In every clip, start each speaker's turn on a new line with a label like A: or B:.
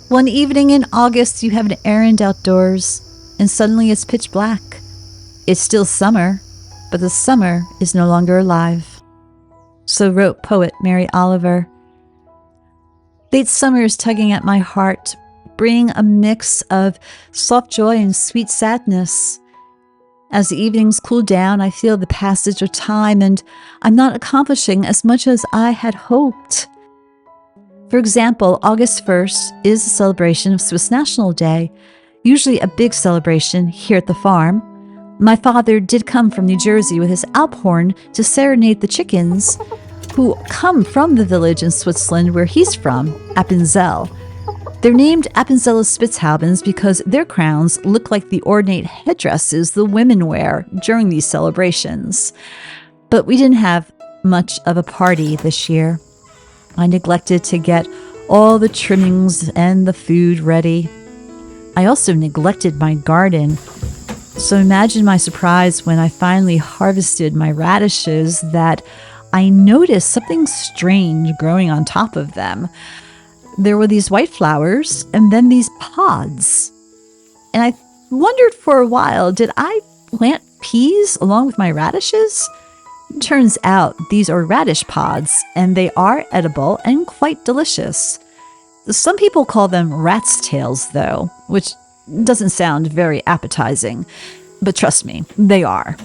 A: One evening in August, you have an errand outdoors, and suddenly it's pitch black. It's still summer, but the summer is no longer alive. So wrote poet Mary Oliver. Late summer is tugging at my heart, bringing a mix of soft joy and sweet sadness. As the evenings cool down, I feel the passage of time, and I'm not accomplishing as much as I had hoped. For example, August 1st is a celebration of Swiss National Day, usually a big celebration here at the farm. My father did come from New Jersey with his Alp horn to serenade the chickens, who come from the village in Switzerland where he's from, Appenzell. They're named Appenzeller Spitzhaubens because their crowns look like the ornate headdresses the women wear during these celebrations. But we didn't have much of a party this year. I neglected to get all the trimmings and the food ready. I also neglected my garden. So imagine my surprise when I finally harvested my radishes that I noticed something strange growing on top of them. There were these white flowers and then these pods. And I wondered for a while, did I plant peas along with my radishes? Turns out these are radish pods, and they are edible and quite delicious. Some people call them rat's tails, though, which doesn't sound very appetizing, but trust me, they are.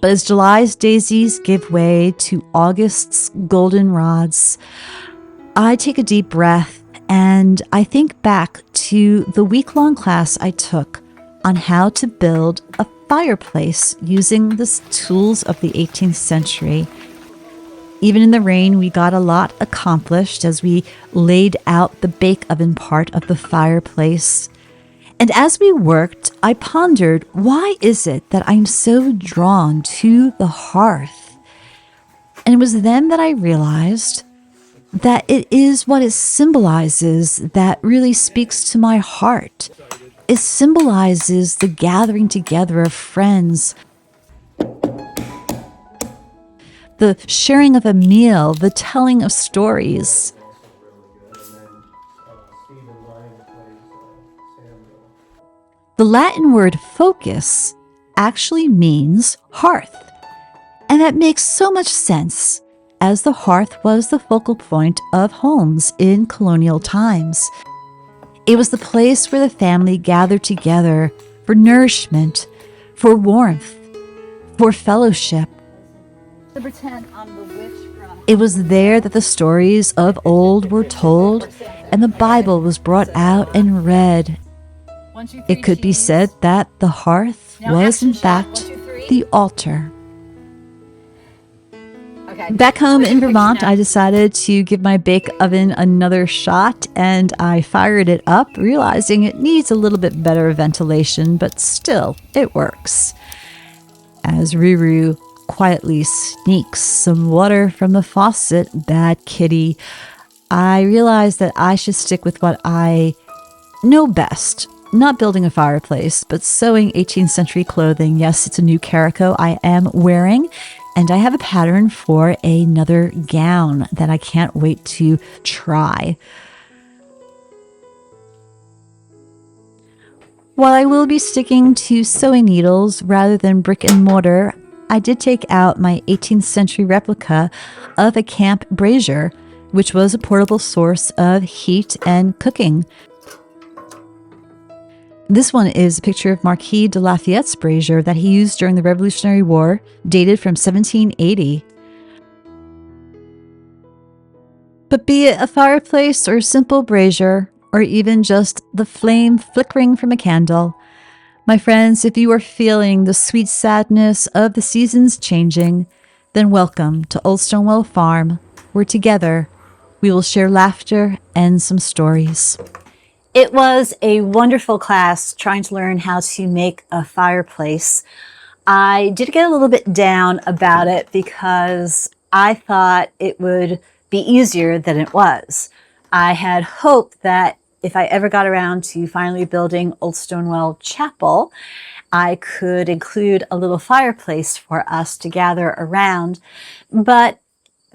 A: But as July's daisies give way to August's goldenrods, I take a deep breath and I think back to the week-long class I took on how to build a fireplace using the tools of the 18th century. Even in the rain, we got a lot accomplished as we laid out the bake oven part of the fireplace. And as we worked, I pondered, why is it that I'm so drawn to the hearth? And it was then that I realized that it is what it symbolizes that really speaks to my heart. It symbolizes the gathering together of friends, the sharing of a meal, the telling of stories. The Latin word focus actually means hearth, and that makes so much sense, as the hearth was the focal point of homes in colonial times. It was the place where the family gathered together for nourishment, for warmth, for fellowship. It was there that the stories of old were told, and the Bible was brought out and read. It could be said that the hearth was, in fact, the altar. Back home in Vermont, I decided to give my bake oven another shot, and I fired it up, realizing it needs a little bit better ventilation, but still, it works. As Ruru quietly sneaks some water from the faucet, bad kitty, I realized that I should stick with what I know best. Not building a fireplace, but sewing 18th century clothing. Yes, it's a new caraco I am wearing, and I have a pattern for another gown that I can't wait to try. While I will be sticking to sewing needles rather than brick and mortar, I did take out my 18th century replica of a camp brazier, which was a portable source of heat and cooking. This one is a picture of Marquis de Lafayette's brazier that he used during the Revolutionary War, dated from 1780. But be it a fireplace or a simple brazier, or even just the flame flickering from a candle, my friends, if you are feeling the sweet sadness of the seasons changing, then welcome to Old Stonewall Farm, where together we will share laughter and some stories. It was a wonderful class trying to learn how to make a fireplace. I did get a little bit down about it because I thought it would be easier than it was. I had hoped that if I ever got around to finally building Old Stonewall Chapel, I could include a little fireplace for us to gather around. But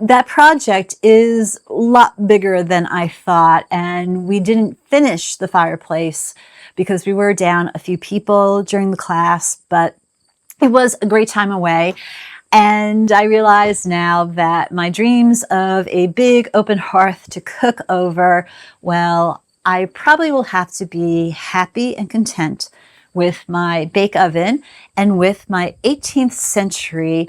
A: That project is a lot bigger than I thought, and we didn't finish the fireplace because we were down a few people during the class, but it was a great time away. And I realize now that my dreams of a big open hearth to cook over, well, I probably will have to be happy and content with my bake oven and with my 18th century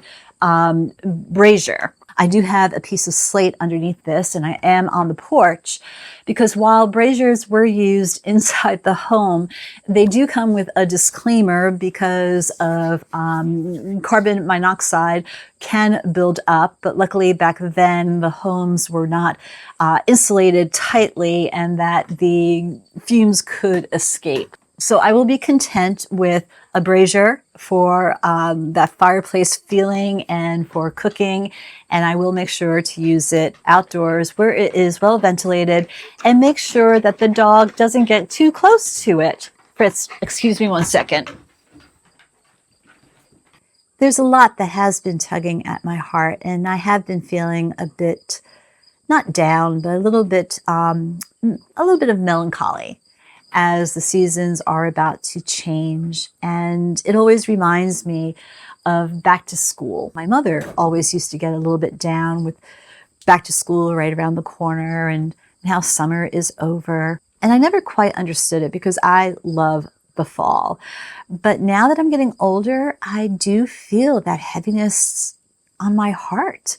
A: brazier. I do have a piece of slate underneath this, and I am on the porch because while braziers were used inside the home, they do come with a disclaimer because of carbon monoxide can build up. But luckily back then the homes were not insulated tightly and that the fumes could escape. So I will be content with a brazier for that fireplace feeling and for cooking. And I will make sure to use it outdoors where it is well ventilated and make sure that the dog doesn't get too close to it. Fritz, excuse me 1 second. There's a lot that has been tugging at my heart, and I have been feeling a bit, not down, but a little bit of melancholy as the seasons are about to change. And it always reminds me of back to school. My mother always used to get a little bit down with back to school right around the corner and how summer is over. And I never quite understood it because I love the fall. But now that I'm getting older, I do feel that heaviness on my heart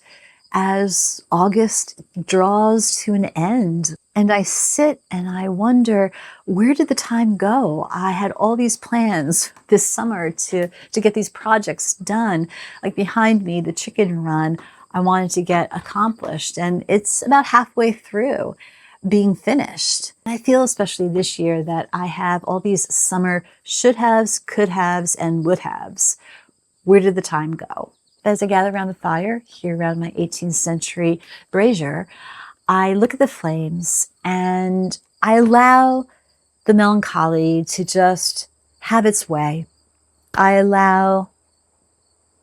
A: as August draws to an end. And I sit and I wonder, where did the time go? I had all these plans this summer to get these projects done. Like behind me, the chicken run, I wanted to get accomplished. And it's about halfway through being finished. I feel especially this year that I have all these summer should haves, could haves, and would haves. Where did the time go? As I gather around the fire here around my 18th century brazier, I look at the flames and I allow the melancholy to just have its way. I allow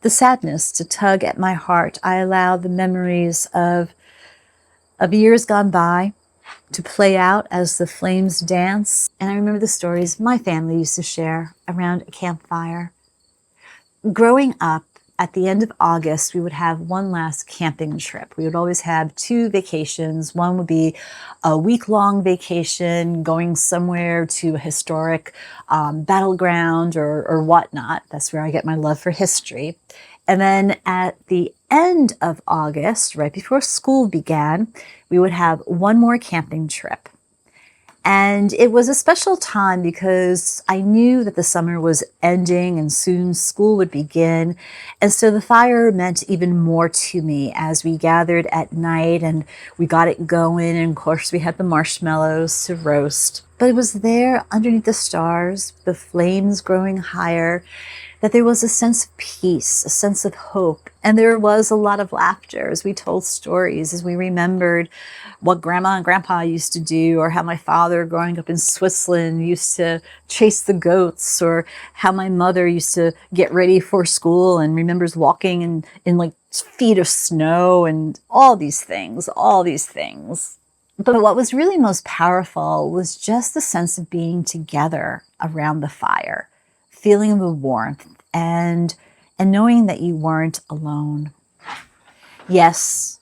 A: the sadness to tug at my heart. I allow the memories of years gone by to play out as the flames dance. And I remember the stories my family used to share around a campfire. Growing up, at the end of August, we would have one last camping trip. We would always have 2 vacations. One would be a week-long vacation going somewhere to a historic battleground or whatnot. That's where I get my love for history. And then at the end of August, right before school began, we would have one more camping trip. And it was a special time because I knew that the summer was ending and soon school would begin. And so the fire meant even more to me as we gathered at night and we got it going. And of course we had the marshmallows to roast. But it was there underneath the stars, the flames growing higher, that there was a sense of peace, a sense of hope. And there was a lot of laughter as we told stories, as we remembered what Grandma and Grandpa used to do, or how my father growing up in Switzerland used to chase the goats, or how my mother used to get ready for school and remembers walking in like feet of snow and all these things. But what was really most powerful was just the sense of being together around the fire, feeling the warmth and knowing that you weren't alone. Yes,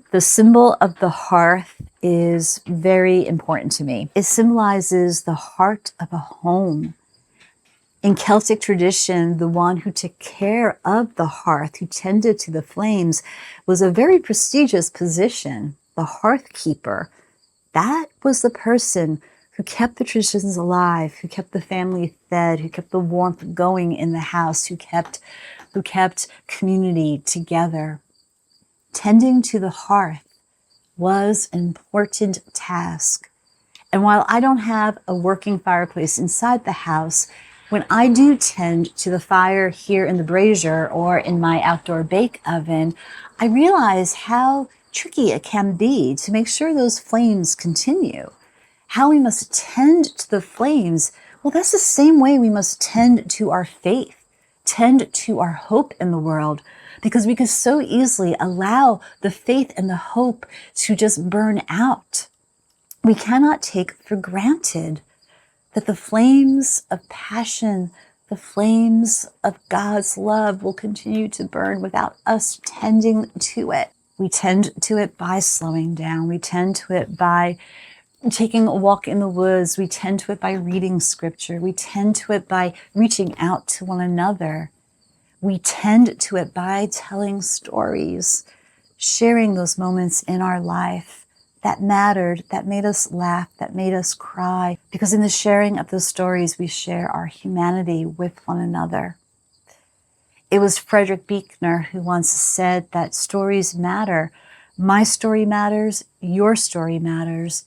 A: the symbol of the hearth is very important to me. It symbolizes the heart of a home. In Celtic tradition, the one who took care of the hearth, who tended to the flames, was a very prestigious position. The hearth keeper. That was the person who kept the traditions alive, who kept the family fed, who kept the warmth going in the house, who kept community together. Tending to the hearth was an important task. And while I don't have a working fireplace inside the house, when I do tend to the fire here in the brazier or in my outdoor bake oven, I realize how tricky it can be to make sure those flames continue. How we must tend to the flames, well, that's the same way we must tend to our faith, tend to our hope in the world. because we could so easily allow the faith and the hope to just burn out. We cannot take for granted that the flames of passion, the flames of God's love will continue to burn without us tending to it. We tend to it by slowing down. We tend to it by taking a walk in the woods. We tend to it by reading scripture. We tend to it by reaching out to one another. We tend to it by telling stories, sharing those moments in our life that mattered, that made us laugh, that made us cry. Because in the sharing of those stories, we share our humanity with one another. It was Frederick Buechner who once said that stories matter. My story matters, your story matters,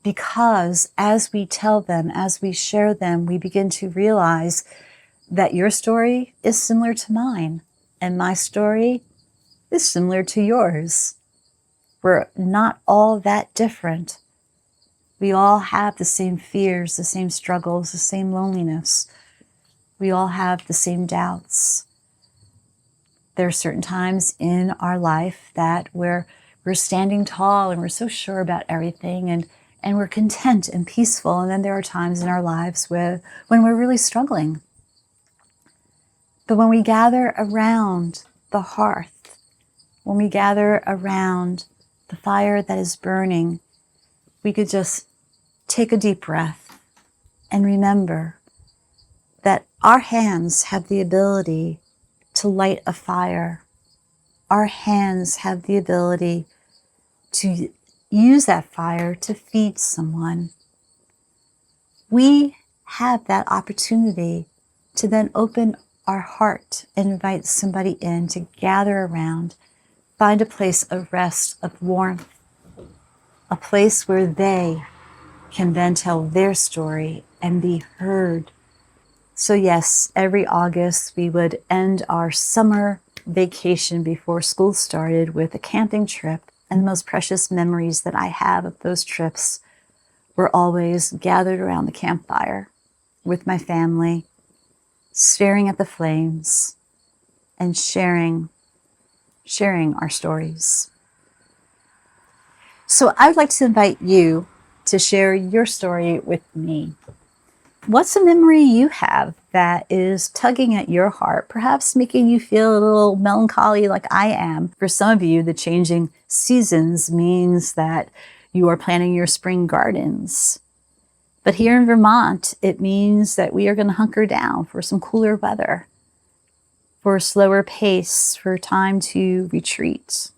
A: because as we tell them, as we share them, we begin to realize that your story is similar to mine, and my story is similar to yours. We're not all that different. We all have the same fears, the same struggles, the same loneliness. We all have the same doubts. There are certain times in our life that we're standing tall and we're so sure about everything and we're content and peaceful. And then there are times in our lives when we're really struggling. But when we gather around the hearth, when we gather around the fire that is burning, we could just take a deep breath and remember that our hands have the ability to light a fire. Our hands have the ability to use that fire to feed someone. We have that opportunity to then open our heart and invite somebody in to gather around, find a place of rest, of warmth, a place where they can then tell their story and be heard. So yes, every August we would end our summer vacation before school started with a camping trip. And the most precious memories that I have of those trips were always gathered around the campfire with my family, staring at the flames and sharing our stories. So I'd like to invite you to share your story with me. What's a memory you have that is tugging at your heart, perhaps making you feel a little melancholy like I am? For some of you, the changing seasons means that you are planting your spring gardens. But here in Vermont, it means that we are going to hunker down for some cooler weather, for a slower pace, for time to retreat.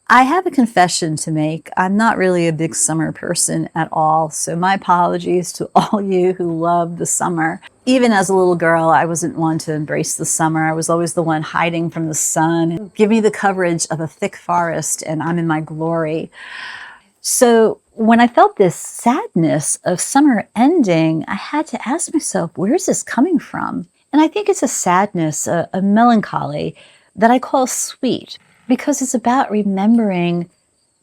A: I have a confession to make. I'm not really a big summer person at all, so my apologies to all you who love the summer. Even as a little girl, I wasn't one to embrace the summer. I was always the one hiding from the sun. Give me the coverage of a thick forest and I'm in my glory. So when I felt this sadness of summer ending, I had to ask myself, where is this coming from? And I think it's a sadness, a melancholy that I call sweet. Because it's about remembering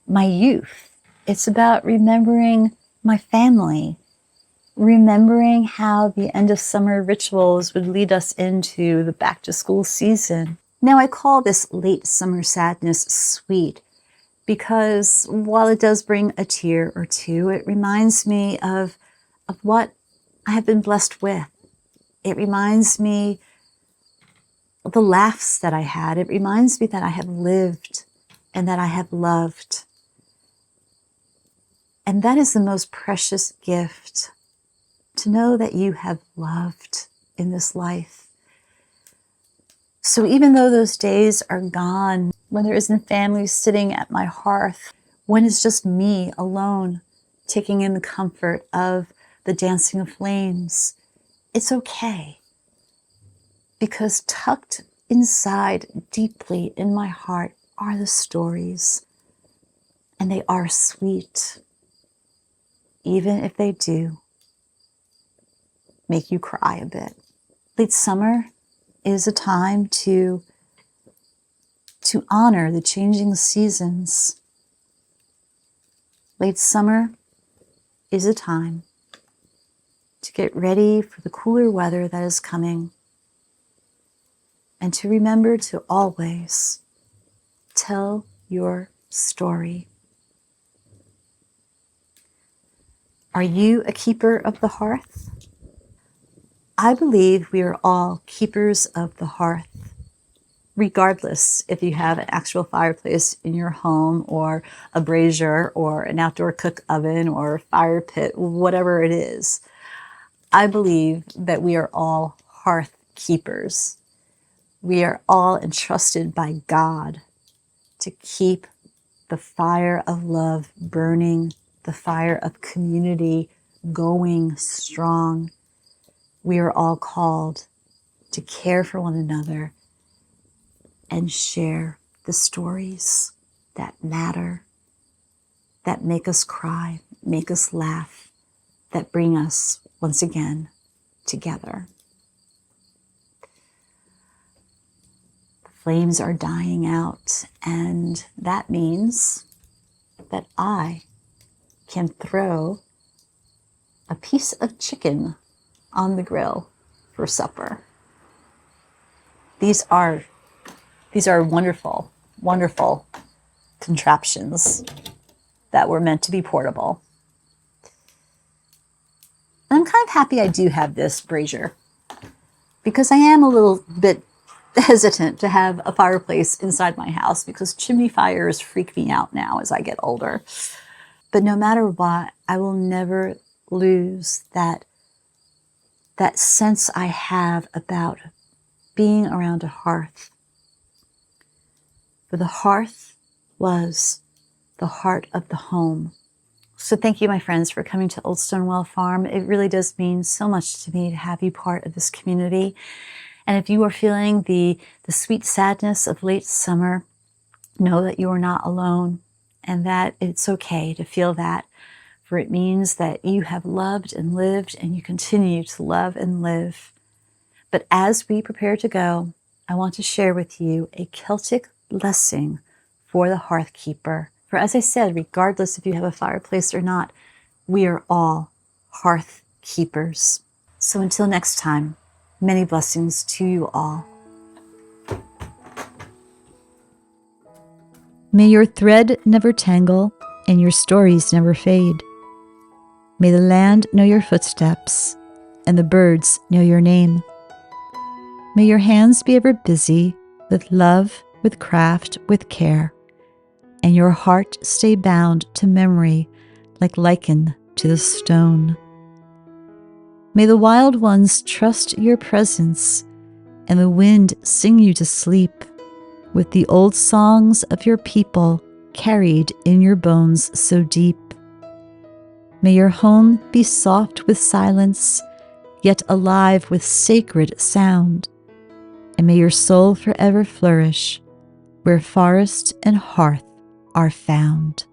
A: my youth. It's about remembering my family, remembering how the end of summer rituals would lead us into the back to school season. Now I call this late summer sadness sweet because while it does bring a tear or two, it reminds me of what I have been blessed with. It reminds me the laughs that I had. It reminds me that I have lived and that I have loved. And that is the most precious gift, to know that you have loved in this life. So even though those days are gone, when there isn't family sitting at my hearth, when it's just me alone, taking in the comfort of the dancing of flames, it's okay. Because tucked inside deeply in my heart are the stories, and they are sweet, even if they do make you cry a bit. Late summer is a time to honor the changing seasons. Late summer is a time to get ready for the cooler weather that is coming. and to remember to always tell your story. Are you a keeper of the hearth? I believe we are all keepers of the hearth, regardless if you have an actual fireplace in your home or a brazier or an outdoor cook oven or fire pit, whatever it is. I believe that we are all hearth keepers. We are all entrusted by God to keep the fire of love burning, the fire of community going strong. We are all called to care for one another and share the stories that matter, that make us cry, make us laugh, that bring us once again together. The flames are dying out, and that means that I can throw a piece of chicken on the grill for supper. These are wonderful, wonderful contraptions that were meant to be portable. And I'm kind of happy I do have this brazier, because I am a little bit hesitant to have a fireplace inside my house because chimney fires freak me out now as I get older. But no matter what, I will never lose that sense I have about being around a hearth. For the hearth was the heart of the home. So thank you, my friends, for coming to Old Stonewall Farm. It really does mean so much to me to have you part of this community. And if you are feeling the sweet sadness of late summer, know that you are not alone and that it's okay to feel that, for it means that you have loved and lived and you continue to love and live. But as we prepare to go, I want to share with you a Celtic blessing for the hearth keeper. For as I said, regardless if you have a fireplace or not, we are all hearth keepers. So until next time, many blessings to you all. May your thread never tangle and your stories never fade. May the land know your footsteps and the birds know your name. May your hands be ever busy with love, with craft, with care, and your heart stay bound to memory like lichen to the stone. May the wild ones trust your presence and the wind sing you to sleep with the old songs of your people carried in your bones so deep. May your home be soft with silence, yet alive with sacred sound, and may your soul forever flourish where forest and hearth are found.